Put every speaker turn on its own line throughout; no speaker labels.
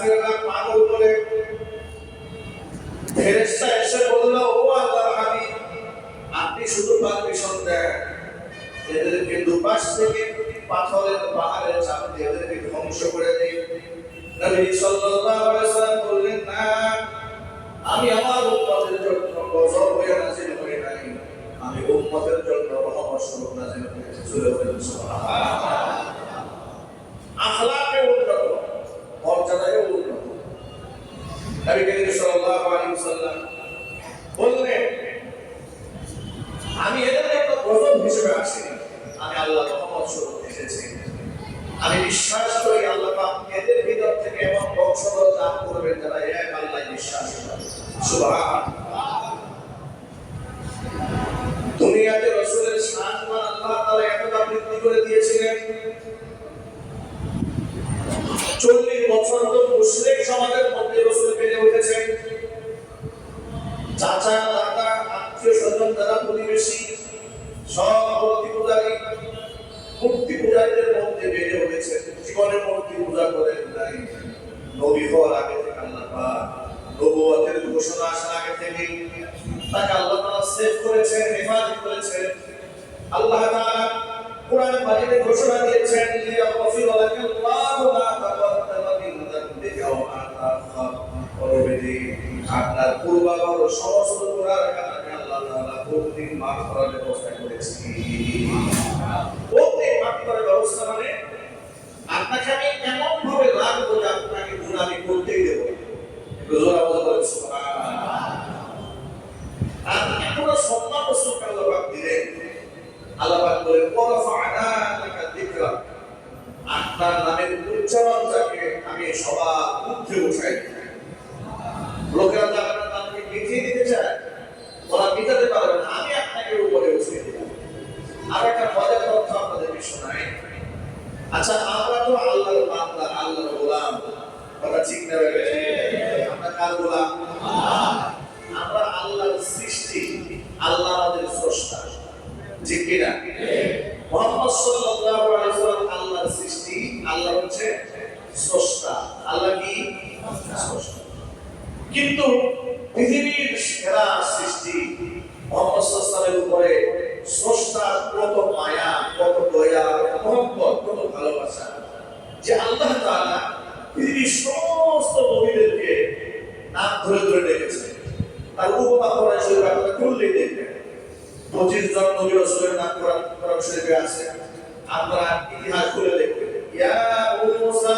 কাফেররা পাগল বলে ফেরেশতা এসে বলল, ও আল্লাহর হাবিব, আপনি শুধু পারমিশন দেন, এদেরকে দুপাশ থেকে পাথরের পাহাড়ে চাপ দিয়ে এদেরকে ধ্বংস করে দিই। নবী সাল্লাল্লাহু আলাইহি ওয়াসাল্লাম বললেন, না, আমি আমার উম্মতের জন্য গজব হয়ে নাযিল করি নাই, আমি উম্মতের জন্য রহমত স্বরূপ নাযিল করেছি। সুবহানাল্লাহ। আখলাকে উন্নত, মর্যাদায় উন্নত। নবী করিম সাল্লাল্লাহু আলাইহি ওয়াসাল্লাম বললেন, আমি এদের জন্য গজব হিসেবে আসিনি, আমি আল্লাহর রহমত স্বরূপ এসেছি। আমি বিশ্বাস করি আল্লাহ পাক এদের ভিতর থেকে এমন বংশধর দান করবেন যারা এক আল্লাহয় বিশ্বাস করে। সুবহানাল্লাহ। দুনিয়াতে রাসূলের শান আল্লাহ তাআলা এতটা বৃদ্ধি করে দিয়েছিলেন, 40 বছর তো মুশরিক সমাজের মধ্যে রাসূল বেড়ে উঠেছেন। চাচা, দাদা, আত্মীয় স্বজন, যারা প্রতিবেশী, সব মূর্তি পূজারীদের মধ্যে বেড়ে উঠেছেন। জীবনে মূর্তি পূজা করেন নাই। নবী হওয়ার আগে থেকে আল্লাহ পাক নবুয়তের ঘোষণা আসার আগে থেকে তাকে আল্লাহ তাআলা সেভ করেছেন, হেফাজত করেছেন। আল্লাহ তাআলা কোরআন মাজিদে ঘোষণা দিয়েছেন, লিয়াগফির লাকাল্লাহু মা তাকাদ্দামা মিন যামবিকা ওয়া মা তাআখার। পরবর্তী আপনার পূর্বাপর সমস্ত গুনাহের কারণে আল্লাহ তাআলা প্রতিদিন মাফ করার ব্যবস্থা করেছেন। প্রত্যেক মাফ করার ব্যবস্থা মানে আপনাকে আমি এমন ভাবে রাখবো যে আপনাকে গুনাহ আমি করতেই দেব না। জোরে বলেন সুবহানাল্লাহ। আর এত সম্মান রাসূলকে আল্লাহ পাক দিলেন। আল্লাহ পাক বলেন, ওয়ারাফা'না লাকা যিকরা, আপনার নামের উচ্চারণ যাকে আমি সবার ঊর্ধ্বে উঠাই। লোকেরা তো আপনার নামকে মিটিয়ে দিতে চায়, ওরা মিটাতে পারবে না, আমি আপনাকে উপরে উঠিয়ে দিলাম। আর একটা মজার তথ্য আপনাদেরকে শোনাই। আচ্ছা, আমরা তো আল্লাহর বান্দা, আল্লাহর গোলাম, কথা ঠিক না? আমরা কার গোলাম? আমরা আল্লাহর সৃষ্টি, আল্লাহ আমাদের স্রষ্টা, ঠিক কিনা? মুহাম্মদ সাল্লাল্লাহু আলাইহি ওয়াসাল্লাম আল্লাহর সৃষ্টি, আল্লাহ হচ্ছে স্রষ্টা। আল্লাহ কি? স্রষ্টা। কিন্তু পৃথিবীর সেরা সৃষ্টি মুহাম্মদ সাল্লাল্লাহু আলাইহি ওয়াসাল্লামের উপরে স্রষ্টার কত মায়া, কত দয়া, মহব্বত, কত ভালোবাসা, যে আল্লাহ তাআলা পৃথিবীর সমস্ত নবীদেরকে নাম ধরে ধরে ডেকেছেন। তার উপমা কোরআন শরীফে আপনারা খুললেই দেখবেন 25 জন নবী রাসূলের নাম কোরআন শরীফে আছে। আপনারা ইতিহাস খুলে দেখবেন। ইয়া মুসা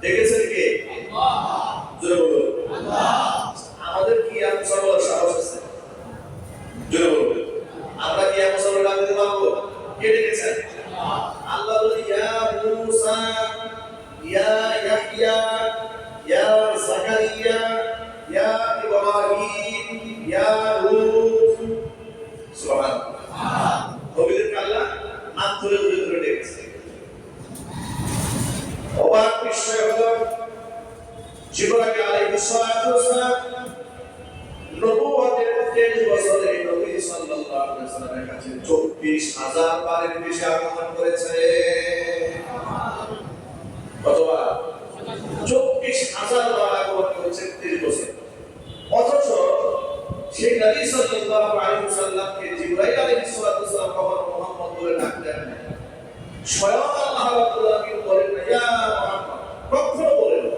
ডেকেছেন কে? আল্লাহ। জোরে বলুন আল্লাহ। আমাদের কি ইয়া মুসা বলার সাহস আছে? জোরে বলুন। আমরা কি ইয়া মুসা বলে ডাকতে পারবো? কে ডেকেছেন? আল্লাহ। আল্লাহ বলে, ইয়া মুসা, ইয়া ইয়াহইয়া, ইয়া যাকারিয়া, ইয়া ইব্রাহিম, ইয়া লূত। সুবহানাল্লাহ। নবীদেরকে আল্লাহ নাম ধরে ধরে ধরে ডেকেছে। অবাক বিষয় হলো, জিবরাইল আলাইহিস সালাতু ওয়াসসালাম নবুয়তের 23 বছরে নবী সাল্লাল্লাহু আলাইহি ওয়াসাল্লামের কাছে 24,000 বারের বেশি আগমন করেছে। কতবার? 24,000 বার আগমন করেছে 23 বছর। অথচ সেই নবী সাল্লাল্লাহু আলাইহি ওয়াসাল্লামকে জিবরাইল আলাইহিস সালাতু ওয়াসসালাম কখনো মুহাম্মদ বলে ডাকতেন না। স্বয়ং আল্লাহ রাব্বুল আলামিন বলেন, ইয়া মুহাম্মদ, কখনো বলেন না,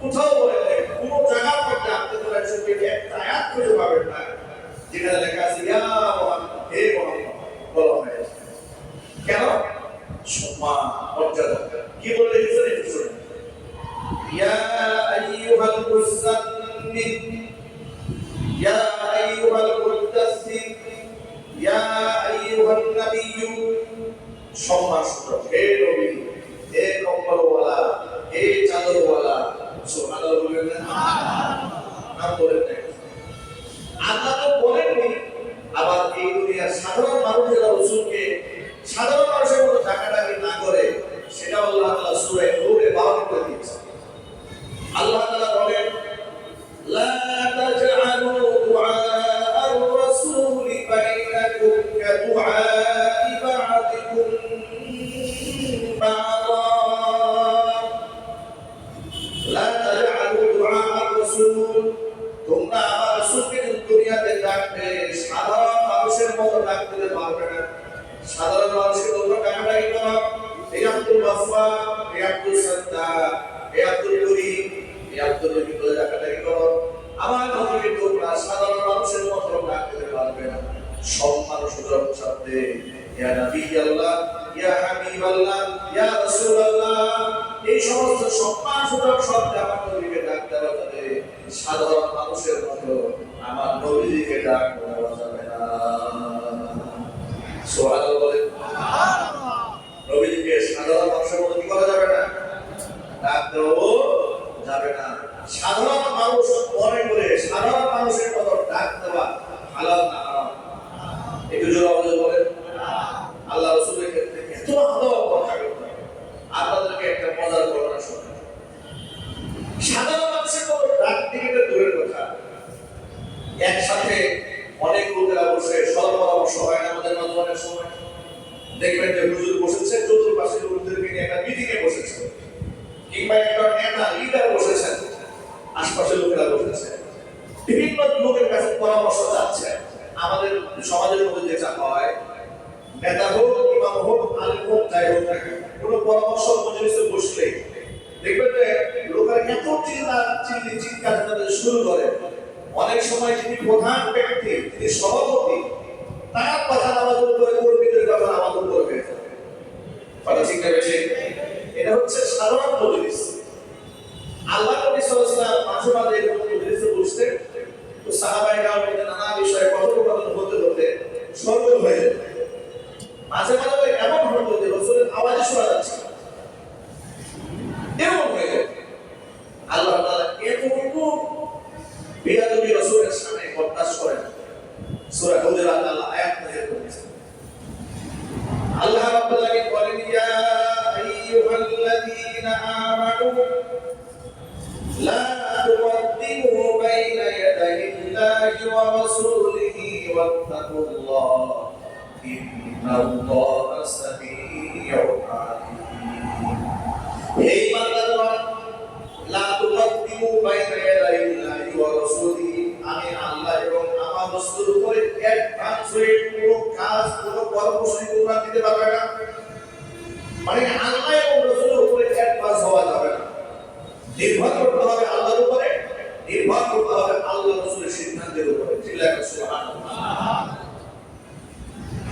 কোথাও বলেন না, কোন জায়গার মধ্যে আপনি কোরআন শরীফে একটা আয়াত খুঁজে পাবেন না যেখানে লেখা আছে ইয়া মুহাম্মদ, হে মুহাম্মদ বলা হয়েছে। কেন? সম্মান, মর্যাদা। কি বলে লিখেছেন একটু শুনুন। ইয়া আইয়ুহাল মুযাম্মিল, ইয়া আইয়ুহাল মুদাসসির, ইয়া আইয়ুহান নাবিয়্যু। সম্মান সূচক, হে নবী, হে কম্বলওয়ালা, হে চাদরওয়ালা। সুবহানাল্লাহ বলেন না? নাম বলেন না। আল্লাহ তো বলেননি। আবার এই দুনিয়ার সাধারণ মানুষ যারা রাসূলকে সাধারণ মানুষের মতো ডাকাডাকি না করে, সেটা আল্লাহ তাআলা সূরা নূরে 52 করে দিয়েছেন। আল্লাহ তাআলা বলেন, লা তাজআলু দুআ আর-রাসূলি বাইনাকুম কাদুআই বা'দিকুম মুস্তাফা, হে আব্দুল সাত্তার, হে আব্দুল করিম, হে আব্দুল রহিম বলে ডাকাডাকি করো। আমার নবীকে তোমরা সাধারণ মানুষের মতো ডাকতে পারবে না, সম্মান সুযোগ সাথে ইয়া নবী আল্লাহ, ইয়া হাবিব আল্লাহ, ইয়া রাসূলুল্লাহ, এই সমস্ত সম্মান সুযোগ সাথে আমার নবীকে ডাকতে হবে। সাধারণ মানুষের মতো আমার নবীকে ডাকতে যাবে না। সুবহানাল্লাহ বলেন। নবীকে সাধারণ মানুষের মতো কি করা যাবে না, ডাকতেও যাবে না। সাধারণ মানুষ মনে করে সাধারণ মানুষের মতো ডাক দেওয়া হালাল না হারাম? একটু জোরে আওয়াজে বলেন। আল্লাহ রাসূলের ক্ষেত্রে এত ভালো কথা বলতে, আপনাদেরকে একটা মজার ঘটনা শোনাই। সাধারণ মানুষের মতো ডাক দিতে দূরের কথা, একসাথে অনেক লোকেরা বসে সর্বপরামর্শ হয় না আমাদের মাঝে অনেক সময়। দেখবেন যে হুজুর বসেছে, চতুর্পাশে লোকদেরকে নিয়ে একটা মিটিং এ বসেছে, কিংবা একটা নেতা লিডার বসেছেন, আশপাশের লোকেরা বসেছে, বিভিন্ন লোকের কাছে পরামর্শ চাচ্ছে। আমাদের সমাজের মধ্যে যেটা হয়, নেতা হোক, ইমাম হোক, আলেম হোক, যাই হোক না কেন, কোনো পরামর্শ মজলিসে বসলে দেখবেন যে লোকেরা এত চিৎকার শুরু করে। অনেক সময় যিনি প্রধান ব্যক্তি, যিনি সভাপতি, তার কথা আমাদের উপরে, কর্মীদের কথা আমাদের উপরে কথা ঠিক না বেশি? এটা হচ্ছে সাধারণ মজলিস। আল্লাহ নবী সাল্লাল্লাহু আলাইহি ওয়াসাল্লাম মাঝে মাঝে এরকম মজলিসে বসতেন, তো সাহাবায়ে মধ্যে নানা বিষয়ে কথোপকথন হতে হতে সরগোল হয়ে যেত। মাঝে মাঝে এমন হতো যে রাসূলের আওয়াজে শোনা যাচ্ছে না, এমন হয়ে যেত। আল্লাহ তাআলা এতটুকু বেয়াদবি রাসূলের সামনে বরদাস্ত করেন। সূরা হুজুরাত আল্লাহ আয়াত নাযিল করেছেন। আল্লাহ রাব্বুল আলামিন বলেন, ইয়া আইয়ুহাল্লাযীনা আমানু লা তুকদ্দিমু বাইনা ইয়াদাইল্লাহি ওয়া রাসূলিহি ওয়াত্তাকুল্লাহ ইন্নাল্লাহা সামিউন আলীম। হে বান্দারা, লা তুকদ্দিমু বাইনা ইয়াদাইল্লাহি ওয়া রাসূলিহি, আমি আল্লাহ এবং আমার রাসূলের উপরে অ্যাডভান্স হয়ে কোনো কাজ, কোনো কর্মসূচি তোমরা দিতে পারবে না। মানে আল্লাহ এবং রাসূলের উপরে অ্যাডভান্স হওয়া যাবে না। নির্ভর করতে হবে আল্লাহর উপরে, নির্ভর করতে হবে আল্লাহ রাসূলের সিদ্ধান্তের উপরে। চিল্লায়ে সুবহানাল্লাহ।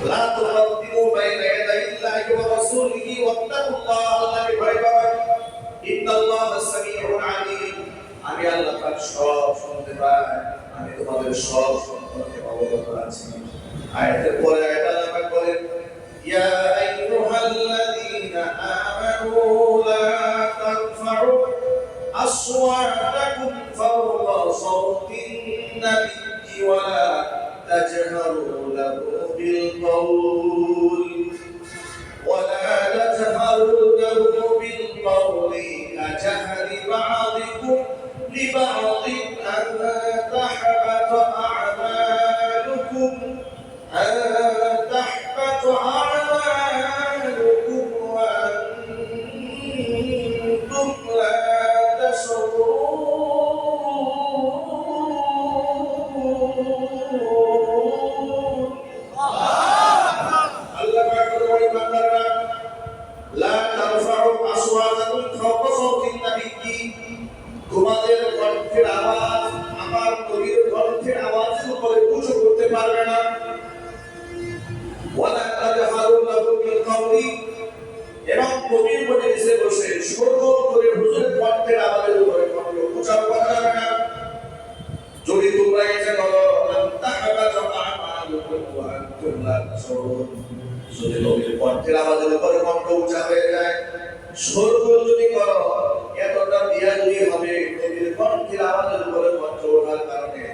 লা তুকদ্দিমু বাইনা ইয়াদাইল্লাহি ওয়া রাসূলিহি ওয়াত্তাকুল্লাহ, আল্লাহকে ভয় করো। ইন্নাল্লাহা সামিউন আলীম, আমি আল্লাহ পাক সব শুনতে পাই, আমি তোমাদের সব সম্পর্কে অবগত আছি। আয়াতের পরে আয়াত আল্লাহ পাক বলেন, ইয়া আইয়ুহাল্লাযীনা আমানু লা তারফাউ আসওয়াতাকুম ফাওকা সাওতিন নাবিয়্যি ওয়া লা তাজহারু লাহু বিল কওল ওয়া লা তাজহারু লাহু বিল কওলি কাজাহরি বা'দিকুম لبعض أن تحبط أعمالكم وأنتم لا تشعرون. الله أكبر. لا ترفعوا أصواتكم فوق صوت النبي, তোমাদের কণ্ঠের আওয়াজ আমার নবীর কণ্ঠের আওয়াজের উপরে উঁচু করতে পারবে না। ওয়ালা তাজহারু লাহু বিল কওলি, এবং নবীর মজলিসে বসে সরগোল করে হুজুরের কণ্ঠের আওয়াজের উপরে কণ্ঠ উঁচু করা যাবে না। যদি তোমরা এটা করো, তাহবাতা আমালুকুম ওয়া আনতুম লা তাশউরুন, যদি নবীর কণ্ঠের আওয়াজের উপরে কণ্ঠ উঁচু হয়ে যায়, সরগোল যদি করো, এতটা বিয়াদবি হবে নবীর কণ্ঠের আওয়াজের উপরে কণ্ঠ ওঠার কারণে,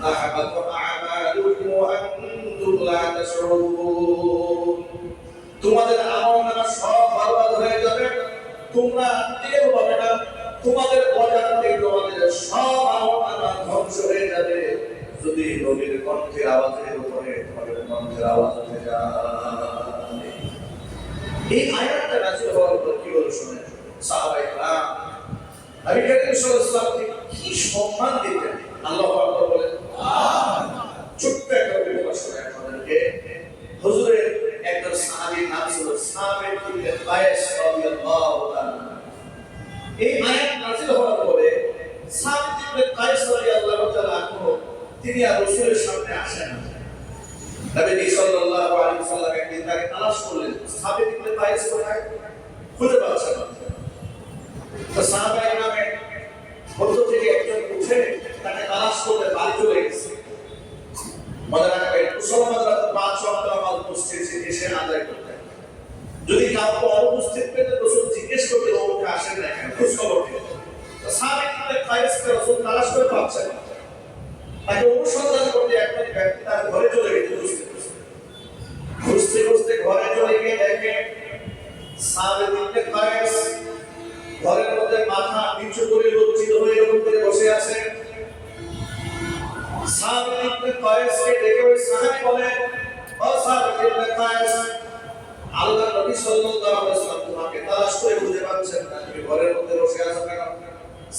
তাহবাতা আমালুকুম ওয়া আনতুম লা তাশউরুন, তোমাদের আমলনামা সব বরবাদ হয়ে যাবে, তোমরা টের পাবে না, তোমাদের অজান্তে তোমাদের সব আমলনামা ধ্বংস হয়ে যাবে যদি নবীর কণ্ঠের আওয়াজের উপরে তোমাদের কণ্ঠের আওয়াজ উঠে যায়। এই আয়াতটা নাযিল হওয়ার পর কি হলো শুনে সাহাবায়ে কেরাম নবী করিম সাল্লাল্লাহু আলাইহি ওয়াসাল্লামকে কি সম্মান দিতেন। আল্লাহু আকবার বলেন। ছোট্ট একটা কথা শুনে আপনাদেরকে। হুজুরের একজন সাহাবীর নাম ছিল সাবিত ইবনে কায়েস রাদিয়াল্লাহু রাদিয়াল্লাহু তাআলা। এই আয়াত নাযিল হওয়ার পরে সাবিত ইবনে কায়েস রাদিয়াল্লাহু তাআলা তিনি আর রাসূলের সামনে আসেন না। নবী সাল্লাল্লাহু আলাইহি ওয়াসাল্লাম একদিন তাকে তালাশ করলেন, সাবিত ইবনে কায়েস কোথায়, খুঁজে পাচ্ছেন না। তো সাহাবায়ে কেরামের মধ্য থেকে একজন উঠে তাকে তালাশ করতে বাড়ি চলে গেছে। মনে রাখবেন মুসলমানরা তো 5 ওয়াক্ত নামাজ মসজিদে এসে আদায় করতে, যদি কাউকে অনুপস্থিত পেতে রাসূল জিজ্ঞেস করতে ওকে আসেন না কেন, খোঁজ খবর নিতে। তো সাবিত ইবনে কায়েসকে রাসূল তালাশ করে পাচ্ছেন না। তাকে অনুসন্ধান করতে একজন ব্যক্তি তার ঘরে চলে গেছে। খুঁজতে খুঁজতে ঘরে চলে গিয়ে দেখে সাবিত ইবনে কায়েস ঘরের মধ্যে মাথা নিচু করে লজ্জিত হয়ে এরকম করে বসে আছে। সাবিত ইবনে কায়েসকে দেখে ওই সাহাবী বলে, ও সাবিত ইবনে কায়েস, আল্লাহর নবী সাল্লাল্লাহু আলাইহি ওয়াসাল্লাম তোমাকে তালাশ করে খুঁজে পাচ্ছেন না, তুমি ঘরের মধ্যে বসে আছো কেন?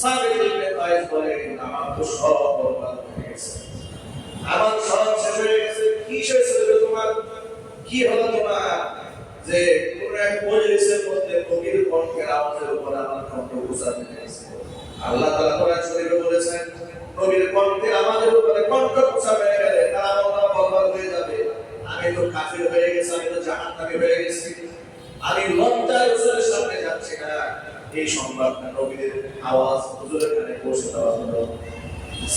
সাবিত ইবনে কায়েস বলে, আমার তো সব বরবাদ হয়ে গেছে, আমার সব শেষ হয়ে গেছে। কি শেষ হলো তোমার? কি হলো তোমার? যে কোন এক মজলিসের মধ্যে কবির কণ্ঠের আওয়াজের উপর আমার কণ্ঠ উচ্চারণ হয়েছে। আল্লাহ তাআলা কোরআন শরীফে বলেছেন, নবীর কণ্ঠের আওয়াজের উপরে কণ্ঠ উচ্চারণ হয়ে গেলে তারা বরবাদ হয়ে যাবে। আমি তো কাফির হয়ে গেছি, আমি তো জাহান্নামী হয়ে গেছি, আমি লজ্জায় রাসূলের সামনে যাচ্ছি না। এই সংবাদটা নবীর আওয়াজ হুজুরের কানে পৌঁছে দেওয়া হলো।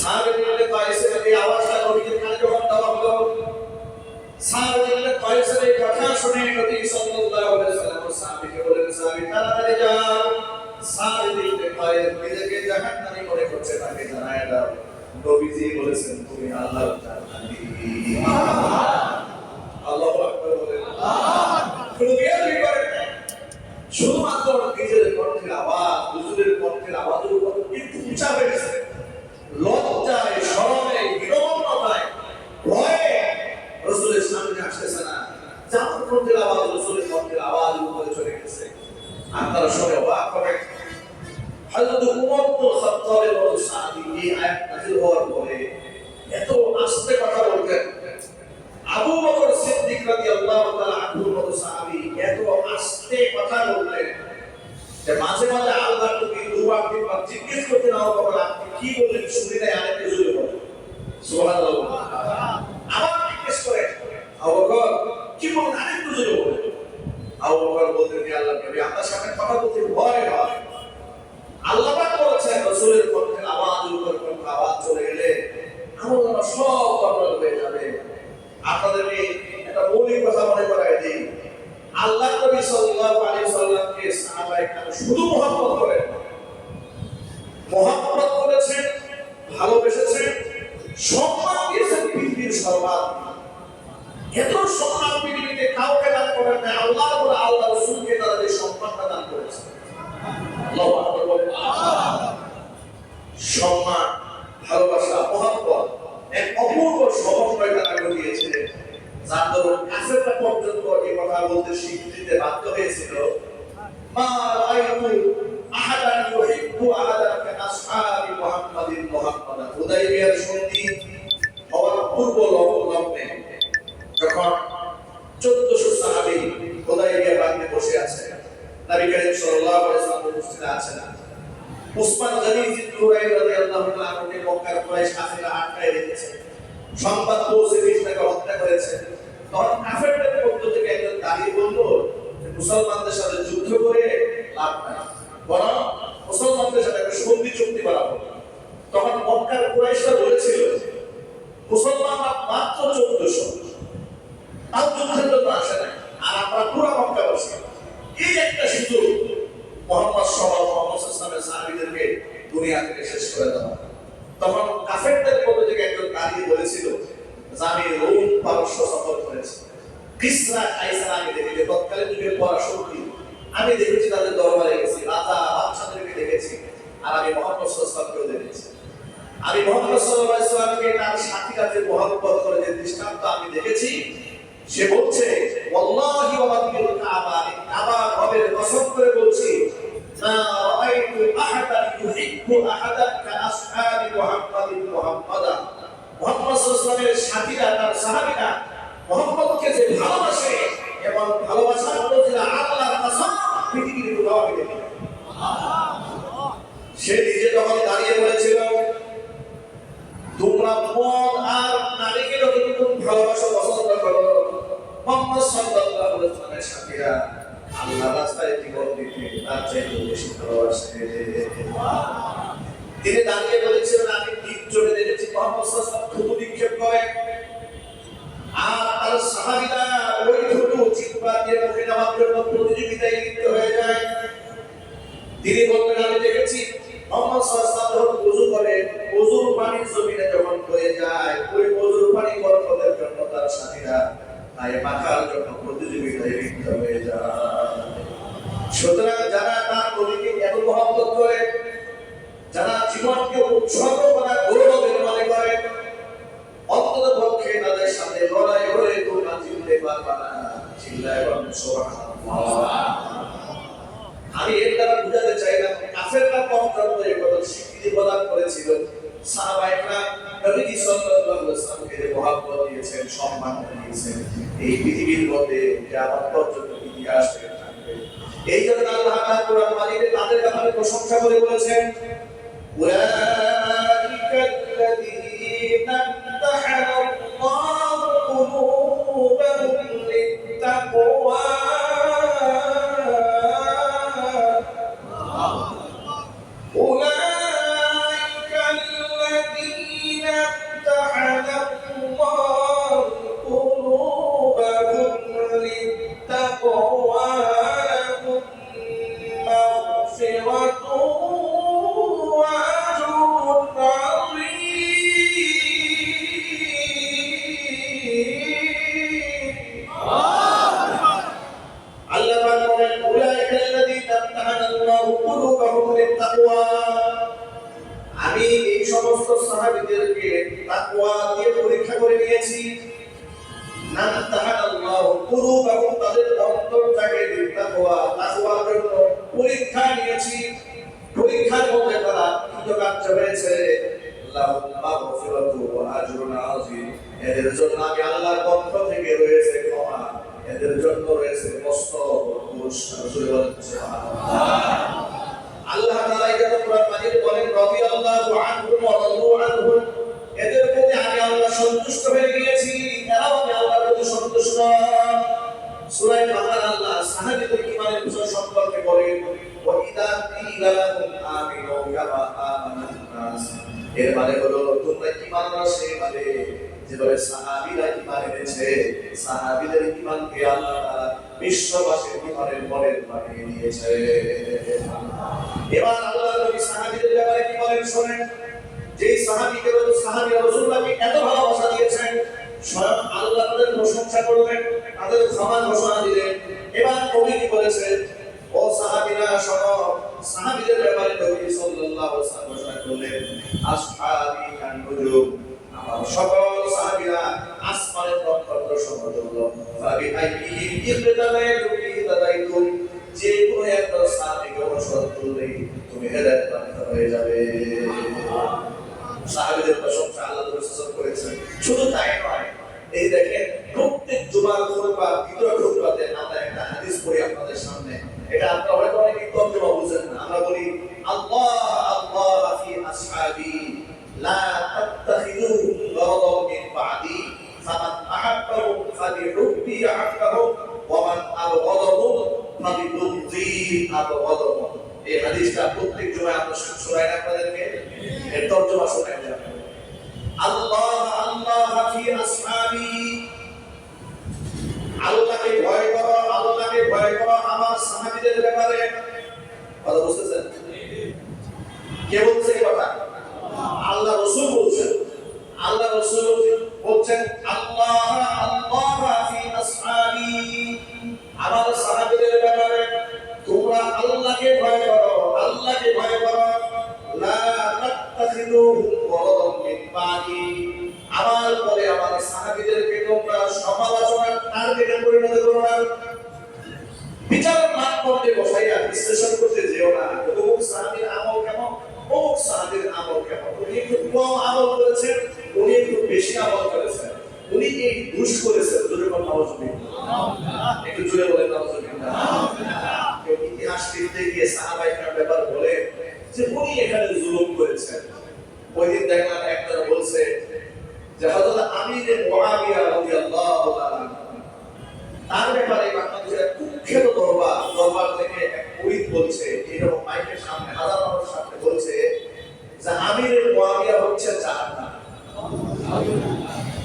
সাবিত ইবনে কায়েসের এই আওয়াজটা নবীর কানে যখন দেওয়া হলো, সাবিত ইবনে কায়েসের এই কথা শুনে নবী সাল্লাল্লাহু আলাইহি ওয়াসাল্লাম সাহাবীকে বলেন, সাহাবী তাড়াতাড়ি যাও, সাবিত ইবনে কায়েস নিজেকে জাহান্নামী মনে করছে, তাকে জানায় দাও নবীজি বলেছেন তুমি আল্লাহর জান্নাতি। আল্লাহু আকবার বলেন। কোনো বিয়াদবি করেন না, শুধুমাত্র নিজের কণ্ঠের আওয়াজ হুজুরের কণ্ঠের আওয়াজের উপর একটু উঁচা হয়ে গেছে, লজ্জায় শরমে বিনম্রতায় ভয়ে রাসূলের সামনে আসতেছে না। যেমন কণ্ঠের আওয়াজ রাসূলের কণ্ঠের আওয়াজ উপরে চলে গেছে। আপনারা শুনে অবাক হবেন, হযরত উমর ইবনে খাত্তাবের মতো সাহাবী এই আয়াত নাযিল হওয়ার পরে এত আস্তে কথা বলতেন। আবু বকর সিদ্দিক রাদিয়াল্লাহু তাআলা আনহুর মতো সাহাবী এত আস্তে কথা বলতেন যে মাঝে মাঝে আল্লাহ নবী দুবার তিনবার জিজ্ঞেস করতেন, আবু বকর আপনি কি বললেন শুনি নাই, আরেকটু জোরে বলেন সুবহানাল্লাহ। আবার জিজ্ঞেস করেন, আবু বকর কি বললেন, আরেকটু জোরে বলেন। আবু বকর বলতেন, হে আল্লাহর নবী আপনার সামনে কথা বলতে ভয় হয়। আল্লাহ পাক বলেছেন রাসূলের কণ্ঠের আওয়াজের উপর কোনো আওয়াজ চলে গেলে আমরা সব বরবাদ হয়ে যাবে। আপনাদেরকে একটা মৌলিক কথা মনে করাই দিই, আল্লাহ নবী সাল্লাল্লাহু আলাইহি ওয়াসাল্লামকে সাহাবায়ে কেরাম শুধু মহব্বত করেন, মহব্বত করেছেন, ভালোবেসেছেন, সম্মান দিয়েছেন পৃথিবীর সর্বাধিক। এত সম্মান পৃথিবীতে কাউকে দান করেন না, আল্লাহ এবং আল্লাহ রাসূলকে তারা যে সম্মানটা দান করেছে। আল্লাহু আকবার বলেন। সম্মান, ভালোবাসা, মহব্বত এক অপূর্ব সমন্বয় তারা ঘটিয়েছিলেন, যার দরুন কাফেররা পর্যন্ত এই কথা বলতে স্বীকৃতি বাধ্য হয়েছিল, মা রাআইতু আহাদান ইউহিব্বু আহাদান কাআসহাবি মুহাম্মাদিন মুহাম্মাদা। হুদাইবিয়ার সন্ধি হওয়ার পূর্ব লগ্নে যখন 1400 সাহাবী হুদাইবিয়া বাঁধে বসে আছে, নবী করিম সাল্লাল্লাহু আলাইহি ওয়াসাল্লাম উপস্থিত আছেন। উসমান গনি জিদুরাই রাদিয়াল্লাহু তাআলা আনহুকে মক্কার কুরাইশ কাফেররা আটকায় রেখেছে, সংবাদ পৌঁছে দিয়ে তাকে হত্যা করেছে। তখন কাফেরদের পক্ষ থেকে একজন দাঁড়িয়ে বলল যে মুসলমানদের সাথে যুদ্ধ করে লাভ নাই, বরং মুসলমানদের সাথে একটা সন্ধি চুক্তি করা হোক। তখন মক্কার কুরাইশরা বলেছিল মুসলমানরা মাত্র 1400, তাও যুদ্ধের জন্য আসে নাই, আর আমরা পুরো মক্কাবাসী। এই একটা সুযোগ মুহাম্মদ সাল্লাল্লাহু আলাইহি ওয়াসাল্লামের সাহাবীদেরকে দুনিয়া থেকে শেষ করে দেওয়া। তখন কাফেরদের পক্ষ থেকে একজন দাঁড়িয়ে বলেছিল যে আমি রোম পারস্য সফর করেছি, কিসরা কাইসার আমি দেখেছি, তৎকালীন যুগের পরাশক্তি আমি দেখেছি, তাদের দরবারে গেছি, রাজা বাদশাদেরকে দেখেছি, আর আমি মুহাম্মদ সাল্লাল্লাহু আলাইহি ওয়াসাল্লামকে দেখেছি। আমি মুহাম্মদ সাল্লাল্লাহু আলাইহি ওয়াসাল্লামকে তার সাথীরা যে মুহাব্বত করে যে দৃষ্টান্ত আমি দেখেছি, সে বলছে ওয়াল্লাহি ওয়া রাব্বিল কাবা, কাবা রবের কসম করে বলছি, মা রাআইতু আহাদান ইউহিব্বু আহাদান কাআসহাবি মুহাম্মাদিন মুহাম্মাদা। মুহাম্মদ সাল্লাল্লাহু আলাইহি ওয়াসাল্লামের সাথীরা তার সাহাবীরা মুহাম্মদকে যে ভালোবাসে এবং ভালোবাসার প্রতি আল্লাহর কসম পৃথিবীর ভিডিওটাও আমি দেখি। সে নিজে যখন দাঁড়িয়ে বলেছিল তোমরা মদ আর নারীকে যতটুকু ভালোবাসা পছন্দ করো, মুহাম্মদ সাল্লাল্লাহু আলাইহি ওয়াসাল্লামের সাথীরা আল্লাহর রাস্তায় জীবন দিতে তার চাইতে বেশি ভালোবাসে। তিনি দাঁড়িয়ে বলেছিলেন আমি ঠিক চলে দেখেছি মুহাম্মদ সাল্লাল্লাহু আলাইহি ওয়াসাল্লাম থুতু নিক্ষেপ করে আর তার সাহাবীরা ওই থুতু চিৎকার দিয়ে মুখে নেওয়ার জন্য প্রতিযোগিতায় লিপ্ত হয়ে যায়। তিনি বললেন আমি দেখেছি মুহাম্মদ সাল্লাল্লাহু আলাইহি ওয়াসাল্লাম ওযু করে, ওযুর পানি জমিনে যখন পড়ে যায় ওই ওযুর পানি বরকতের জন্য তার সাথীরা তাই মাখার জন্য প্রতিযোগিতায় লিপ্ত হয়ে যায়। সুতরাং যারা তার নবীকে এত মহব্বত করে, যারা জীবনকে উৎসর্গ করা গৌরবের মনে করে, অন্তত পক্ষে তাদের সাথে লড়াই করে তোমরা জিততে পারবা না। চিল্লায় বলেন সুবহানাল্লাহ। আমি এর দ্বারা বুঝাতে চাইলাম কাফেররা কম জানতো এই কথা স্বীকৃতি প্রদান করেছিল। সাহাবায়ে নবীজি সাল্লাল্লাহু আলাইহি ওয়াসাল্লামকে যে মহব্বত দিয়েছেন, সম্মান দিয়েছেন, এই পৃথিবীর মধ্যে কিয়ামত পর্যন্ত ইতিহাস থাকবে। এই জন্য আল্লাহ তাআলা কোরআন মাজিদে তাদের ব্যাপারে প্রশংসা করে বলেছেন উলাইকাল্লাযীনা ইমতাহানাল্লাহু কুলুবাহুম লিত্তাকওয়া আমি এই সমস্ত সাহাবীদেরকে তাকওয়া দিয়ে পরীক্ষা করে নিয়েছি। নাম তাহানাল্লাহু কুলুবাহুম তাদের অন্তরটাকে তাকওয়া তাকওয়ার জন্য পরীক্ষা নিয়েছি। পরীক্ষার মধ্যে তারা কৃতকার্য হয়েছে। লাহুম মাগফিরাতু ওয়া আজরুন আযীম। এদের জন্য আমি আল্লাহর পক্ষ থেকে রয়েছে ক্ষমা, এদের জন্য রয়েছে মস্ত পুরস্কার। সুবহানাল্লাহ। আল্লাহ তাআলা এটা কোরআন মাজিদে বলেন রাদিয়াল্লাহু আনহু ওয়া রাদু আনহু। এদের প্রতি আমি আল্লাহ সন্তুষ্ট হয়ে গিয়েছি, এরাও আমি আল্লাহর প্রতি সন্তুষ্ট। সূরা বাকারা আল্লাহ সাহাবীদের ঈমানের বিষয় সম্পর্কে বলেন ওয়া ইযা কিলা লাহুম আমিনু কামা আমানান নাস। এর মানে হলো তোমরা ঈমান আনছো মানে যেভাবে সাহাবীরা ঈমান এনেছে, সাহাবীদের ঈমানকে আল্লাহ তাআলা বিশ্ববাসীর ঈমানের মডেল বানিয়ে দিয়েছে। এবার আল্লাহর নবী সাহাবীদের ব্যাপারে কি বলেন শুনেন। যেই সাহাবীরা রাসূলুল্লাহকে এত ভালোবাসা দিয়েছেন, স্বয়ং আল্লাহ তাদের প্রশংসা করলেন, তাদের ক্ষমা ঘোষণা দিলেন। এবার নবী কি বলেছেন, ও সাহাবীরা শোনো। সাহাবীদের ব্যাপারে নবী সাল্লাল্লাহু আলাইহি ওয়াসাল্লাম ঘোষণা করলেন আসহাবী কান-নুজুম। আমার সকল সাহাবীরা আসমানের নক্ষত্র সমতুল্য। ফাবি আইয়িহিম ইকতাদাইতুম। যে কোনো একটা সাহাবীকে অনুসরণ করলে তুমি হেদায়েত প্রাপ্ত হয়ে যাবে। সাহাবীদের প্রশংসা আল্লাহ রাসূল করেছেন। শুধু তাই নয়, এই দেখেন প্রত্যেক জুমার খুতবা ভিতর খুতবাতে আমরা একটা হাদিস পড়ি আপনাদের সামনে। এটা আপনারা হয়তো অনেকে তর্জমা বুঝেন না। আমরা বলি আল্লাহ আল্লাহ ফি আসহাবি লা তাত্তাখিযু গারাদাম মিন বাদি ফামান আহাব্বাহুম ফাবিহুব্বি আহাব্বাহুম ওয়া মান আবগাদাহুম ফাবিবুগযি আবগাদাহুম। এই হাদিসটা প্রত্যেক জুমায় আমরা শোনাই আপনাদেরকে। এর তর্জমা শোনাই যাবে আল্লাহ আল্লাহ ফি আসহাবি। আল্লাহকে ভয় করো, আল্লাহকে ভয় করো আমার সাহাবীদের ব্যাপারে। কথা বুঝতেছেন? কে বলছে এই কথা? আল্লাহ রাসূল বলছেন। আল্লাহ রাসূল বলছেন আল্লাহ আল্লাহ ফি আসহাবি। আমার সাহাবীদের ব্যাপারে তোমরা আল্লাহকে ভয় করো, আল্লাহকে ভয় করো। লা তাত্তাখিযুহুম গারাদাম মিন বাদি। আমার পরে আমার সাহাবীদেরকে তোমরা সমালোচনার টার্গেটে পরিণত করো না। বিচারের মানদণ্ডে বসাইয়া বিশ্লেষণ করতে যেও না। শুনতে গিয়ে সাহাবাইকার ব্যাপার বলে যে উনি এখানে জুলুম করেছেন। ওই দিন দেখলাম একজন বলছে যে হযরত আমির মুআবিয়া রাদিয়াল্লাহু তাআলা তার ব্যাপারে বাংলাদেশের কুখ্যাত দরবার থেকে এক মুরিদ বলছে, এরকম মাইকের সামনে হাজার মানুষের সামনে বলছে যে আমির মুআবিয়া হচ্ছে জাহান্নাম।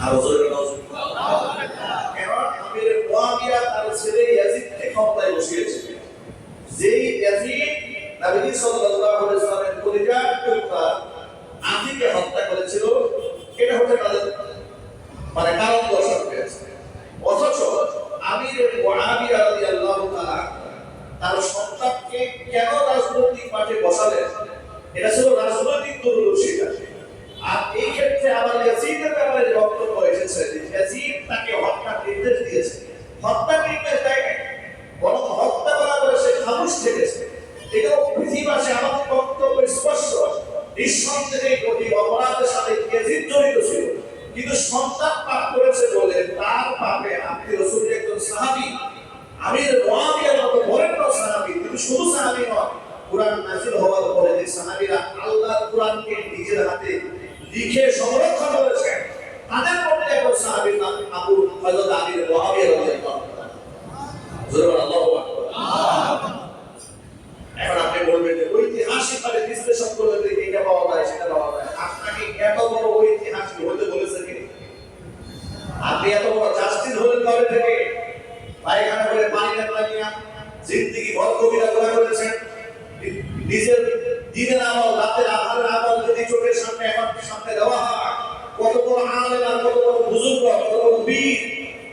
আর হুজুরের নাউজুবিল্লাহ, কেন আমির মুআবিয়া তার ছেলে ইয়াজিদকে ক্ষমতায় বসিয়েছে। যেই ইয়াজিদ নবী সাল্লাল্লাহু আলাইহি ওয়াসাল্লামের কলিজার টুকরা আলীকে হত্যা করেছিল, এটা হতে তাদের মানে কারণ দর্শন পেয়েছে। অথচ আমির মুআবিয়া রাদিয়াল্লাহু তাআলা তার সন্তানকে কেন রাজনৈতিক মাঠে বসালেন, এটা ছিল রাজনৈতিক দূরদর্শিতা। আর এই ক্ষেত্রে আবার ইয়াজিদের ব্যাপারে যে বক্তব্য এসেছে যে ইয়াজিদ তাকে হত্যার নির্দেশ দিয়েছে, হত্যার নির্দেশ দেয় নাই, বরং হত্যা করা বলে সে খামোশ থেকেছে। এটাও পৃথিবীবাসী আমাদের বক্তব্য স্পষ্ট, নিঃসন্দেহে এই অপরাধের সাথে ইয়াজিদ জড়িত ছিল, কিন্তু সন্তান পাপ করেছে বলে তার পাপে আপনি রাসূলের একজন সাহাবী আমির মুআবিয়ার মতো বরেণ্য সাহাবী, কিন্তু শুধু সাহাবী নয়, কুরআন নাযিল হওয়ার পরে যে সাহাবীরা আল্লাহর কুরআনকে নিজের হাতে লিখে সংরক্ষণ করেছেন, তাদের মধ্যে একজন সাহাবীর নাম আবু হযরত আমির মুআবিয়া রাদিয়াল্লাহু তাআলা। জোরে আল্লাহু আকবার। এখন আপনি বলবেন যে ঐতিহাসিকভাবে বিশ্লেষণ করলে তো এটা পাওয়া যায় সেটা পাওয়া যায়। আপনাকে এত বড় ঐতিহাসিক হতে বলেছে কে? আপনি এত বড় জাস্টিস হলেন কবে থেকে? পায়খানা করে পানি না লাগিয়া জিন্দেগি ভর কবিরা গোলা করেছেন। নিজের দিনের আমল, রাতের আধারের আমল যদি চোখের সামনে এখন সামনে দেওয়া হয়, কত বড় আলেম আর কত বড় বুজুর্গ, কত বড় বীর,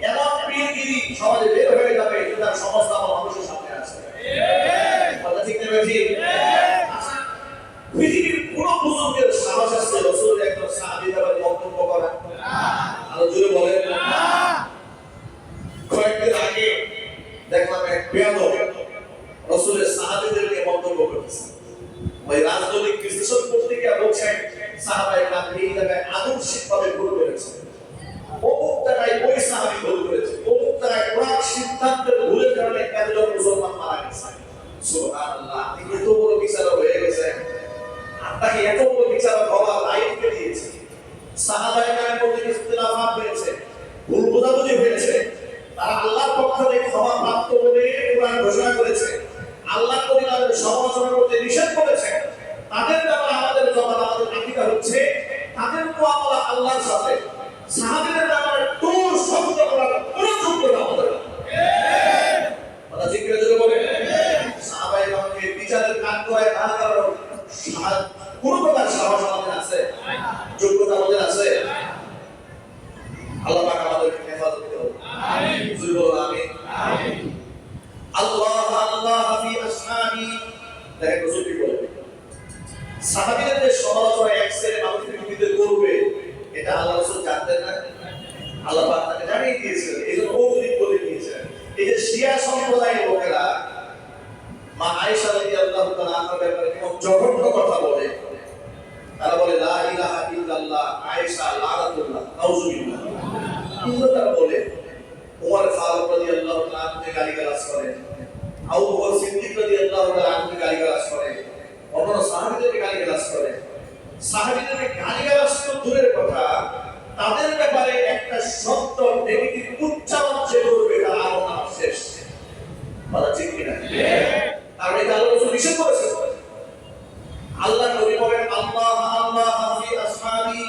এমন বীরগিরি সমাজে বের হয়ে যাবে, তার সমস্ত আমল মানুষের সামনে আছে। কথা ঠিক না ঠিক? আচ্ছা, পৃথিবীর কোন বুজুর্গের সাহস আছে রাসূলের একজন সাহাবীর ব্যাপারে মন্তব্য করা? আরো জোরে বলেন না। কয়েকদিন আগে দেখলাম এক বেয়াদব রাসূলের সাহাবীদেরকে মন্তব্য করতেছে। ওই রাজনৈতিক বিশ্লেষণ করতে গিয়ে বলছেন সাহাবায়ে কেরাম এই জায়গায় আদর্শিকভাবে ভুল করেছে, অমুক জায়গায় ওই সাহাবী ভুল করেছে, অমুক জায়গায় কোরআন সিদ্ধান্তের ভুলের কারণে একজন মুসলমান মারা গেছে। সুবহানাল্লাহ, তিনি তো বড় বিচারক হয়ে গেছে, আপনাকে এত বড় বিচারক হওয়ার দায়িত্ব দিয়েছে। সাহাবায়ে কেরামের মধ্যে ইখতিলাফাত হয়েছে, ভুল বোঝাবুঝি হয়েছে, তারা আল্লাহর পক্ষ থেকে ক্ষমা প্রাপ্ত বলে কোরআন ঘোষণা করেছে, আল্লাহ নবী তাদের সমালোচনা করতে নিষেধ করেছেন। তাদের ব্যাপারে আমাদের জবাব, আমাদের আকীদা হচ্ছে তাদের মুআমালা আল্লাহর সাথে। সাহাবীদের ব্যাপারে দোষ শব্দ করার কোনো যোগ্যতা আমাদের নেই। কথা ঠিক করে যদি বলে সাহাবায়ে কেরামকে বিচারের কাজ করে না করার কোন প্রকার সাহস আমাদের আছে, যোগ্যতা আমাদের আছে? আল্লাহ পাক আমাদেরকে হেফাজত করুন। আমিন। জোরে বলুন আমিন। আমিন। আল্লাহ আল্লাহ ফি আসহাবি, দেখেন রাসূল কি বলেন, সাহাবীদের যে সমালোচনা এক শ্রেণীর মানুষ পৃথিবীতে করবে, এটা আল্লাহ রাসূল জানতেন না? আল্লাহ পাক তাকে জানিয়ে দিয়েছিলেন, এইজন্য অবহিত করে দিয়েছেন। এই যে শিয়া সম্প্রদায়ের লোকেরা মা আয়েশা রাদিয়াল্লাহু তাআলা আনহার ব্যাপারে কোন জঘন্য কথা বলে, তারা বলে লা ইলাহা ইল্লাল্লাহ আয়েশা লানাতুল্লাহ নাউজুবিল্লাহ, কিন্তু তারা বলে ওমর ফারুক রাদিয়াল্লাহু তাআলা আনহুকে গালিগালাজ করে, আবু বকর সিদ্দিক রাদিয়াল্লাহু তাআলা আনহুকে গালিগালাজ করে, অন্যান্য সাহাবীদেরকে গালিগালাজ করে। সাহাবীদেরকে গালিগালাজ তো দূরের কথা, তাদের ব্যাপারে একটা শব্দ নেগেটিভ উচ্চারণ যে করবে তার আমল শেষ। বলা ঠিক কিনা? কারণ এটা আল্লাহ রাসূল নিষেধ করেছেন। আল্লাহ নবী বলেন আল্লাহ আল্লাহ ফি আসহাবি,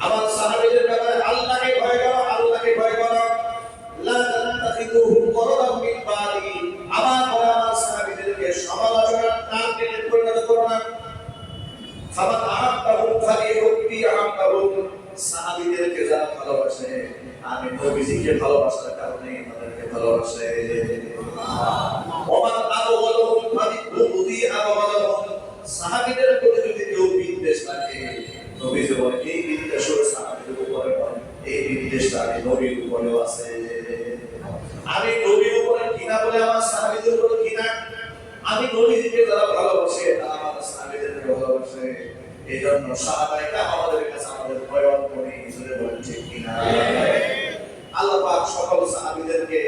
আমার সাহাবীদের ব্যাপারে আল্লাহকে ভয় করো, আল্লাহকে ভয় করো। লা তাত্তাখিযুহুম গররাম মিন বাদি, আমার পরে আমার সাহাবীদেরকে সমালোচনার টার্গেটে পরিণত করো না। ফামান আহাব্বাহুম ফালিহুব্বি আহাব্বাহুম, সাহাবীদেরকে যারা ভালোবাসে আমি নবীজিকে ভালোবাসার কারণে তাদেরকে ভালোবাসে। ওমান আবগালহুম ফালিহুব্বি আবগালহুম, সাহাবীদের প্রতি যদি কেউ বিদ্বেষ রাখে, নবীজি বলেন এই বিদ্বেষ সাহাবীদের উপরে নয়, এই বিদ্বেষটা আমি নবীর উপরেও আছে। আমি নবীর উপরে ঘৃণা বলে আমার সাহাবীদের উপরে ঘৃণা, আমি নবীজিকে যারা ভালোবাসে তারা আমার সাহাবীদেরকে ভালোবাসে। এই জন্য সাহাবায়ে কেরাম আমাদের কাছে আমাদের ভয়ন করে হিসেবে বলেন ঠিক কিনা? আল্লাহ পাক সকল সাহাবীদেরকে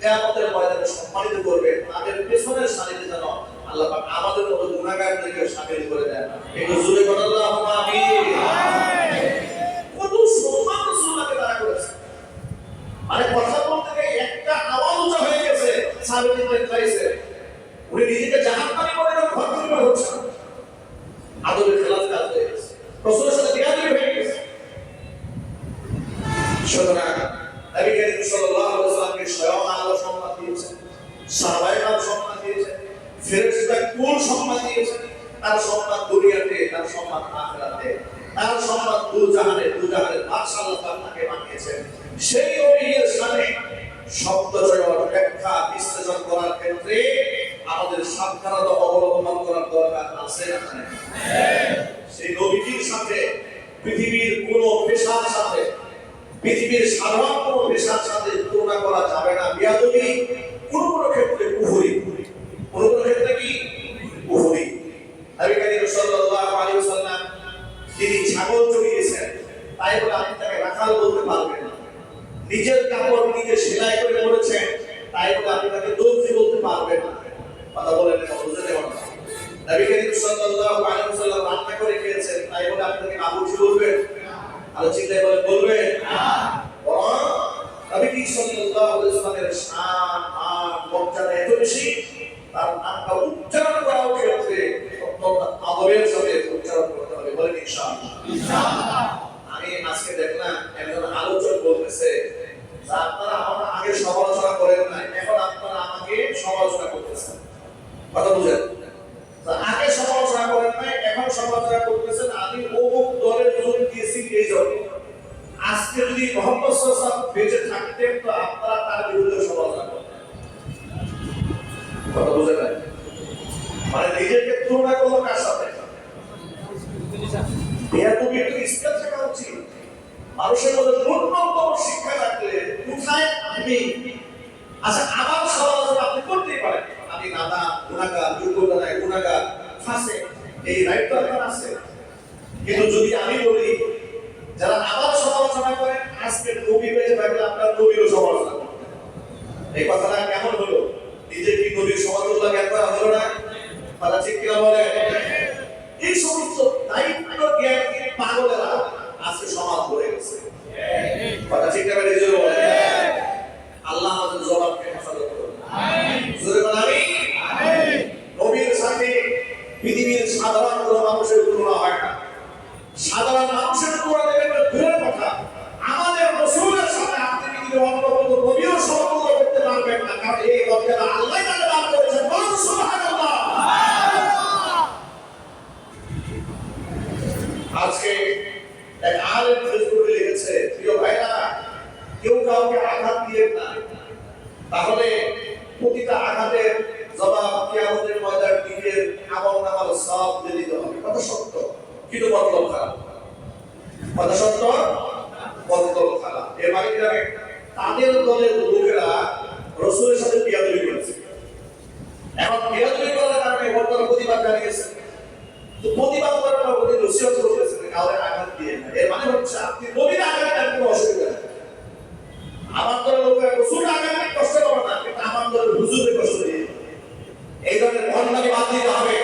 কিয়ামতের ময়দানে সম্মানিত করবেন, তাদের পেছনের সারিতে যেন আল্লাহ পাক আমাদের মতো গুনাহগারদেরকে শামিল করে দেন। একটু জোরে বলেন আল্লাহুম্মা আমিন। কত সম্মান রাসূলুল্লাহকে তারা করেছে, মানে কথা বলতে গিয়ে একটা আওয়াজ উঁচা হয়ে গেছে, সাহাবীদের চাইছে উনি নিজেকে জাহান্নামী মনে করে ঘর থেকে বের হচ্ছেন, আদরের খেলাফ কাজ হয়ে গেছে, রাসূলের সাথে বিয়াদবি হয়ে গেছে। সুতরাং নবী করিম সাল্লাল্লাহু আলাইহি ওয়াসাল্লামকে স্বয়ং আল্লাহ সম্মান দিয়েছেন, সাহাবায়ে কেরাম সম্মান দিয়েছেন, ফেরেশতা কুল সম্মান দিয়েছেন। তার সম্মান দুনিয়াতে, তার সম্মান আখিরাতে, তার সম্মান দুজাহানে, দুজাহানের বাদশা আল্লাহ তাকে বানিয়েছেন। সেই নবীর সামনে শব্দচয় ব্যাখ্যা বিশ্লেষণ করার ক্ষেত্রে আমাদের সাবধানতা অবলম্বন করার দরকার আছে না? সেই নবীর সাথে পৃথিবীর কোন পেশার সাথে, পৃথিবীর সাধারণ কোন পেশার সাথে তুলনা করা যাবে না। বিয়াদবি কোন কোন ক্ষেত্রে কুফরি, কোন কোন ক্ষেত্রে কি কুফরি। নবী করিম সাল্লাল্লাহু আলাইহি ওয়াসাল্লাম তিনি ছাগল চড়িয়েছেন, তাই বলে আপনি তাকে রাখাল বলতে পারবেন না। নিজের কাপড় নিজে সেলাই করে পরেছেন, তাই বলে আপনি তাকে দর্জি বলতে পারবেন না। কথা বলেন না, বুঝতে দেবেন না। নবী করিম সাল্লাল্লাহু আলাইহি ওয়াসাল্লাম রান্না করে খেয়েছেন, তাই বলে আপনি তাকে বাবুর্চি বলবেন? আর চিন্তায় বলে বলবেন না। নবী করিম সাল্লাল্লাহু আলাইহি ওয়াসাল্লামের শান মান মর্যাদা এত বেশি, তার নামটা উচ্চারণ করার ক্ষেত্রে অত্যন্ত আদরের সাথে উচ্চারণ করতে হবে। বলেন ইনশাআল্লাহ। ইনশাআল্লাহ। আমি আজকে দেখলাম একজন আলোচক বলতেছে যে আপনারা আমার আগে সমালোচনা করেন নাই, এখন আপনারা আমাকে সমালোচনা করতেছেন। কথা বুঝেন? আগে সমালোচনা করেন নাই, এখন সমালোচনা করতেছেন। আমি অমুক দলের জন্য দিয়েছি এই জন্য। আজকে যদি মুহাম্মদ সাল্লাল্লাহু আলাইহি ওয়াসাল্লাম বেঁচে থাকতেন তো আপনারা তার বিরুদ্ধে সমালোচনা করতেন। কথা বুঝেন না? মানে নিজেকে তুলনা করলো কার সাথে? বেয়াদবি একটু স্কেল থাকা উচিত। মানুষের মধ্যে ন্যূনতম শিক্ষা থাকলে কোথায় আমি, আচ্ছা আমার সমালোচনা আপনি করতেই পারেন, আমি নাদা, গুনাহগার, যোগ্যতা নাই, গুনাহগার, ফাঁসে, এই রাইট তো আপনার আছে। কিন্তু যদি আমি বলি যারা আমার সমালোচনা করেন, আজকে নবী বেঁচে থাকলে আপনার নবীরও সমালোচনা করতেন, এই কথাটা কেমন হলো? নিজে কি নবীর সমালোচনা জ্ঞান করা হলো না? তারা ঠিক কিনা বলে? এই সমস্ত দায়িত্ব জ্ঞান পাগলেরা আজকে সমাজ হয়ে গেছে। কথা ঠিক না? বেড়ে জোরে বলে আল্লাহ আমাদের জবাবকে হেফাজত করুন। জোরে বলে আমিন। নবীর সাথে পৃথিবীর সাধারণ কোনো মানুষের তুলনা হয় না। সাধারণ মানুষের তুলনা দেবেন দূরের কথা, আমাদের রাসূলের সাথে আপনি পৃথিবীর অন্য কোনো নবীও সমতুল্য করতে পারবেন না, কারণ এই মর্যাদা আল্লাহ তাআলা দান করেছেন। বলুন সুবহানাল্লাহ। আজকে এক আলেম ফেসবুকে লিখেছে, প্রিয় ভাইরা, কেউ কাউকে আঘাত দিয়েন না, তাহলে প্রতিটা আঘাতের জবাব কিয়ামতের ময়দানে নিজের আমলনামার সওয়াব দিয়ে দিতে হবে। কথা সত্য, কিন্তু মতলব খারাপ। কথা সত্য, মতলব খারাপ। এর মানে কি জানেন? তাদের দলের লোকেরা রাসূলের সাথে বিয়াদবি করেছে। এখন বিয়াদবি করার কারণে বর্তমানে প্রতিবাদ জানিয়েছে। তো প্রতিবাদ করার পরে নসিহত করতেছে কাউকে আঘাত দিয়ে না। এর মানে হচ্ছে আপনি নবীর আঘাত দেন, কোনো অসুবিধা নেই। আমার দলের লোকেরা রাসূলের আঘাত দিতে কষ্ট করে না, কিন্তু আমার দলের হুজুরের কষ্ট দিয়ে এই ধরনের ভণ্ডামি বাদ দিতে হবে।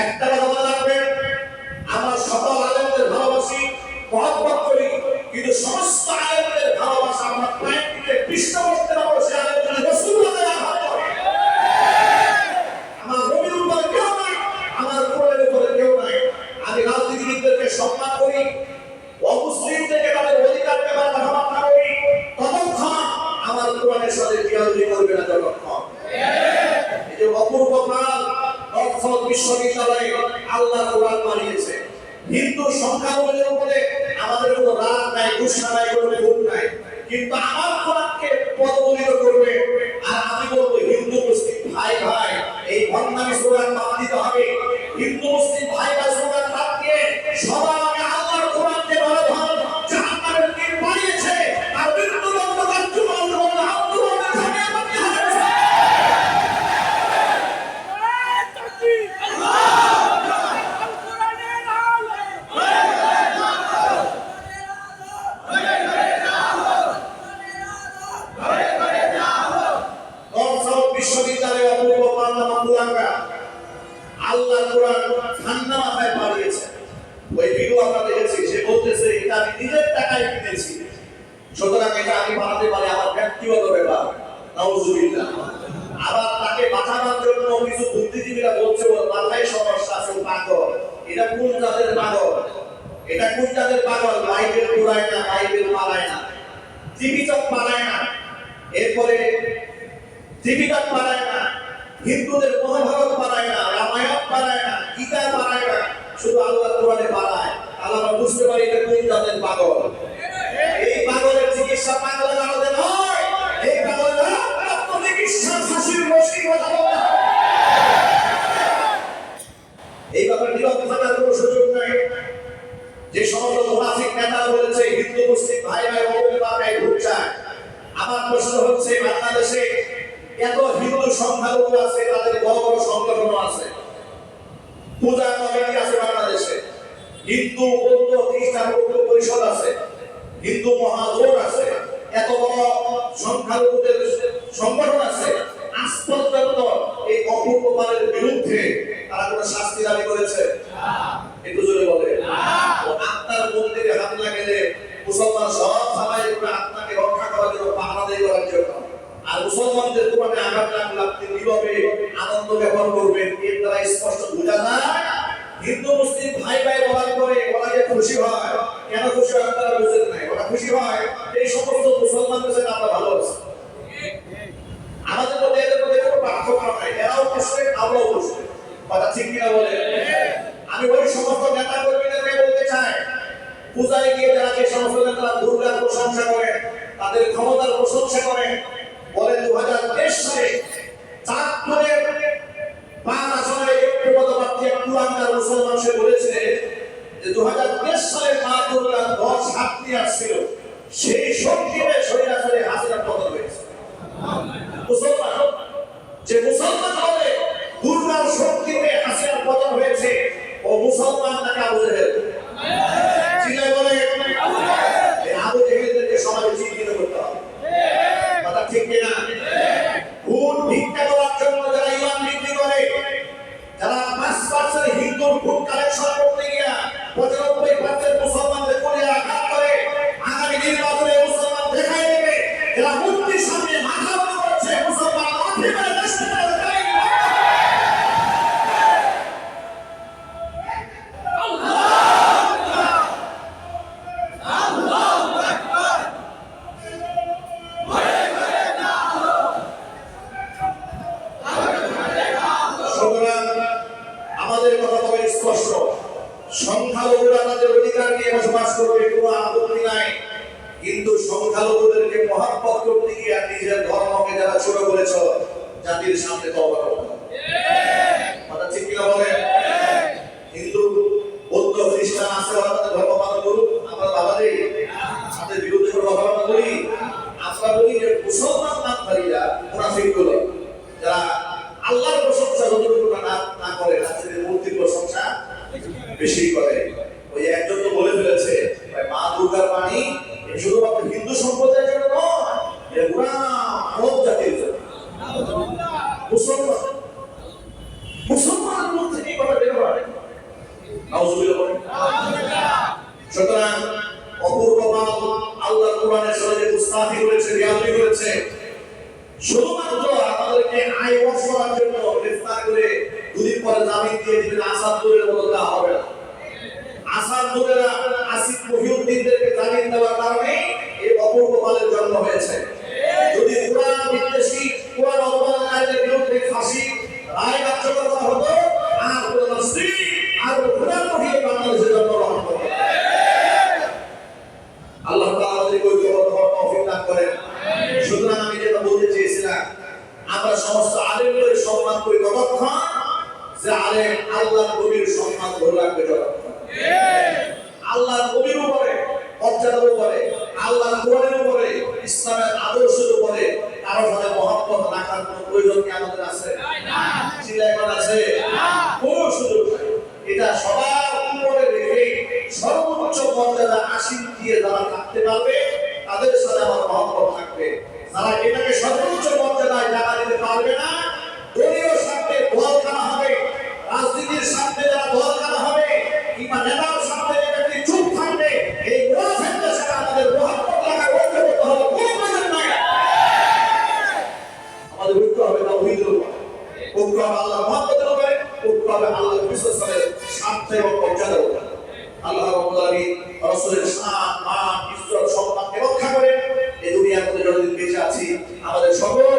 একটা কথা মনে রাখবেন, আমরা সকল আলেমদের ভালোবাসি, মহব্বত করি, কিন্তু সমস্ত আলেমদের ভালোবাসা আমরা প্রায়টিতে পৃষ্ঠপোষকতা করে সে আলেম যদি রাসূলুল্লাহকে আঘাত করে। আমার নবীর উপরে কেউ নাই, আমার কোরআনের উপরে কেউ নাই। আমি রাজনীতিবিদদেরকে সম্মান করি, অমুসলিমদেরকে তাদের অধিকার ব্যাপারে কথাবার্তা করি, ততক্ষণ আমার কোরআনের সাথে বিয়াদবি করবে না যতক্ষণ। এই যে অপূর্ব কাল অক্সফোর্ড বিশ্ববিদ্যালয়ে আল্লাহ কোরআন মানিয়েছে। হিন্দু সংখ্যালঘুদের উপরে আমাদের কোনো রাগ নাই, গুসা নাই, কোনো ভুল নাই, কিন্তু আমার কোরআনকে পদদলিত করবে আর আমি বলবো হিন্দু মুসলিম ভাই ভাই এই ভণ্ডামি স্লোগান বাদ দিতে হবে। হিন্দু মুসলিম ভাই ভাই স্লোগান বাদ দিয়ে সবার আগে আল্লাহর কোরআনকে বলা ভালো জাহান্নামের তীর বানিয়েছে আর বিন্দু বন্ধকার যুবক বন্ধ আন্দোলনের ঝাঁপিয়ে পড়তে হবে। আল্লাহ কোরআন ঠান্ডা মাথায় পাঠিয়েছে। ওই ভিডিও আমরা দেখেছি, সে বলতেছে এটা আমি নিজের টাকায় কিনেছি, সুতরাং এটা আমি বানাতে পারি, আমার ব্যক্তিগত ব্যাপার। নাউজুবিল্লাহ। আবার তাকে বাঁচানোর জন্য কিছু বুদ্ধিজীবীরা বলছে ওর মাথায় সমস্যা আছে, পাগল। এটা কোন জাতের পাগল? এটা কোন জাতের পাগল? বাইবেল পড়ায় না, বাইবেল পালায় না, জীবিতক পালায় না, এরপরে জীবিতক পালায় না, হিন্দুদের মহাভারত পালায় না, রামায়ণ পালায় না, গীতা পালায় না, শুধু আল্লাহর কোরআনে পালায়। তাহলে আমরা বুঝতে পারি এটা কোন জাতের পাগল। এই পাগলের চিকিৎসা পাগলের আলাদা নয়, এই পাগলের আত্মচিকিৎসা ফাঁসির রশি বাঁধানো। এই ব্যাপারে নীরব থাকার কোনো সুযোগ নাই। যে সমস্ত মুনাফিক নেতারা বলেছে হিন্দু মুসলিম ভাই ভাই ওদের বাপায় ভোট চায়, আমার প্রশ্ন হচ্ছে বাংলাদেশে এত হিন্দু সংখ্যালঘু আছে, তাদের বড় বড় সংগঠন আছে, পূজা কমিটি আছে বাংলাদেশে, হিন্দু বৌদ্ধ খ্রিস্টান ঐক্য পরিষদ আছে, হিন্দু মহাজোট আছে, এত বড় সংখ্যালঘুদের সংগঠন আছে, আজ পর্যন্ত এই অপূর্ব পারের বিরুদ্ধে তারা কোনো শাস্তি দাবি করেছে? একটু জোরে বলে। আপনার মন্দিরে হামলা গেলে মুসলমান সব সবাই আপনাকে রক্ষা করার জন্য, পাহারা দিয়ে করার জন্য, আর মুসলমানদের কোরআনে আঘাত লাগলে আপনি নীরবে আনন্দ জ্ঞাপন করবেন। এর দ্বারা স্পষ্ট বোঝা যায় হিন্দু মুসলিম ভাই ভাই বলার পরে ওরা যে খুশি হয়। কেন খুশি হয় আপনারা বুঝেন নাই? ওরা খুশি হয় এই সমস্ত মুসলমানদের সাথে আমরা ভালো আছি, আমাদের মধ্যে এদের মধ্যে কোনো পার্থক্য নাই, এরাও খুশি আমরাও খুশি। কথা ঠিক কিনা বলে? আমি ওই সমস্ত নেতা কর্মীদেরকে বলতে চাই, পূজায় গিয়ে যারা যে সমস্ত নেতারা দুর্গার প্রশংসা করেন, তাদের ক্ষমতার প্রশংসা করেন, বলে 2023 সালে চাঁদপুরের 5 আসনের একটি পদপ্রার্থী কুলাঙ্গার মুসলমান সে বলেছে যে 2023 সালে মা দুর্গার 10 হাতি আসছিল, সেই শক্তিতে শরীর আসলে হাসিনার পতন হয়েছে। মুসলমান যে মুসলমান হবে দুর্গার শক্তিতে হাসিনার পতন হয়েছে, ও মুসলমান নাকি আবু জেহেল? চিল্লায় বলে আবু জেহেলদেরকে সমাজে চিহ্নিত করতে হবে। কথা ঠিক কিনা? ভোট ভিক্ষা করার জন্য যারা ইমান বিক্রি করে, যারা 5% হিন্দুর ভোট কালেকশন করতে গিয়া 95% মুসলমানদের কোলে আঘাত করে, আগামী নির্বাচনে মুসলমান দেখাই দেবে যারা মুক্তির সামনে মাথা নত করছে, মুসলমান মাঠে মেরে দেশ থেকে দেখাই দেবে। আমাদের কথা বলে স্পষ্ট, সংখ্যালঘুরা তাদের অধিকার নিয়ে বসবাস করবে, কোনো আপত্তি নাই, কিন্তু সংখ্যালঘুদেরকে মহাব্বত করতে গিয়ে নিজের ধর্মকে যারা ছোট করেছ, জাতির সামনে তওবা করতে হবে। কথা ঠিক কিনা বলেন? হিন্দু বৌদ্ধ খ্রিস্টান আছে, ওরা তাদের ধর্ম পালন করুক, আমরা বাবাদের তাদের বিরুদ্ধে কোনো কথা না বলি। আমরা বলি যে মুসলমান নামধারীরা মুনাফিকগুলো যারা আল্লাহর প্রশংসা যতটুকু না করে, তাদের মূর্তির প্রশংসা বেশি করে। ওই একজন তো বলে ফেলেছে মা দুর্গার পানি শুধুমাত্র হিন্দু সম্প্রদায়ের জন্য নয়, পুরা মানব জাতির জন্য। মুসলমানের মধ্যে এই কথা বের হয়। সুতরাং অপূর্ব পাপ আল্লাহ কোরআনের সাথে মুস্তাফি করেছে, রিয়াজি করেছে, শুধুমাত্র আমাদেরকে আয় ওয়াশ করার জন্য গ্রেফতার করে দুদিন পরে জামিন দিয়ে দিবেন, আসাদুরের মতো তা হবে না। আসাদুরেরা আসিফ মহিউদ্দিনদেরকে জামিন দেওয়ার কারণে এই অপূর্ব পালের জন্ম হয়েছে। যদি কোরআন বিদ্বেষী, কোরআন অবমাননাকারীদের বিরুদ্ধে ফাঁসি রায় কার্যকর করা হতো, আর কোন স্ত্রী আর কোরআন মহিলা বাংলাদেশে জন্মগ্রহণ করবে। আল্লাহ তাআলা আমাদেরকে ঐক্যবদ্ধ হওয়ার তৌফিক দান করেন। সুতরাং আমি যেটা বলতে চেয়েছিলাম, আমরা সমস্ত আলেমদের সম্মান করি ততক্ষণ যে আলেম আল্লাহর নবীর সম্মান ধরে রাখবে যতক্ষণ। আল্লাহর নবীর উপরে, মর্যাদার উপরে, আল্লাহর কোরআনের উপরে, ইসলামের আদর্শের উপরে কারো সাথে মহব্বত রাখার কোনো প্রয়োজন কি আমাদের আছে? চিলাইমান আছে? কোনো সুযোগ নাই। এটা সবার উপরে রেখে সর্বোচ্চ মর্যাদা আসীন দিয়ে যারা থাকতে পারবে তাদের সাথে আমার মহব্বত থাকবে। যারা এটাকে সর্বোচ্চ মর্যাদায় জায়গা দিতে পারবে না, দলীয় স্বার্থে দল করা হবে, রাজনীতি রাজনীতির সামনে যারা দরকার হবে কিংবা নেতার সামনে যে ব্যক্তি চুপ থাকবে এই মুনাফিকদের সাথে আমাদের মহব্বত লাগা ঐক্য করতে হবে কোনো প্রয়োজন নাই আমাদের ঐক্য হবে তাওহীদের উপর ঐক্য হবে আল্লাহর মহব্বতের উপরে ঐক্য হবে আল্লাহর বিশ্বাসের স্বার্থে এবং মর্যাদার উপরে আল্লাহ রাব্বুল আলামিন রাসূলের শান মান ইজ্জত সম্মানকে রক্ষা করে এই দুনিয়ার মধ্যে যতদিন বেঁচে আছি আমাদের সকল